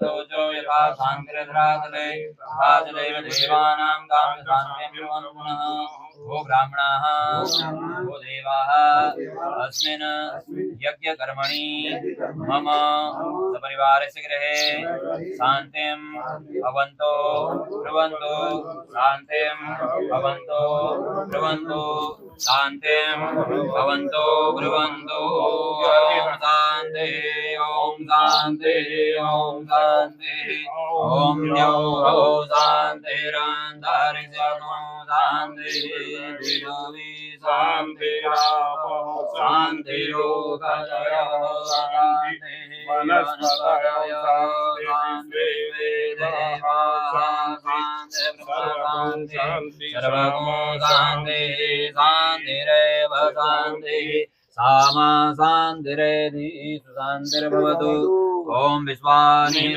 जो यथा शान्तिरधरातले तथैव देवानां कामशान्तिं ब्रुवन्नः। वो ब्राह्मणाः वो देवाः अस्मिन् यज्ञकर्मणि मम सपरिवारस्य गृहे शान्तिं भवन्तो ब्रुवन्तु शान्तिं भवन्तो ब्रुवन्तु शान्तिं भवन्तो ब्रुवन्तु। ॐ शान्ति ॐ शान्ति ॐ शान्ति ॐ द्यौः शान्तिरन्तरिक्षं शान्तिर्पृथिवी शान्तिरापः शान्तिरोगधयः शान्तिः वनस्पतयः शान्तिर्वेदाः शान्तिः सर्वगो शान्तिः शान्तिरेव शान्तिः सामा शान्तिरेधि शान्तिर्भवतु। ॐ विश्वानि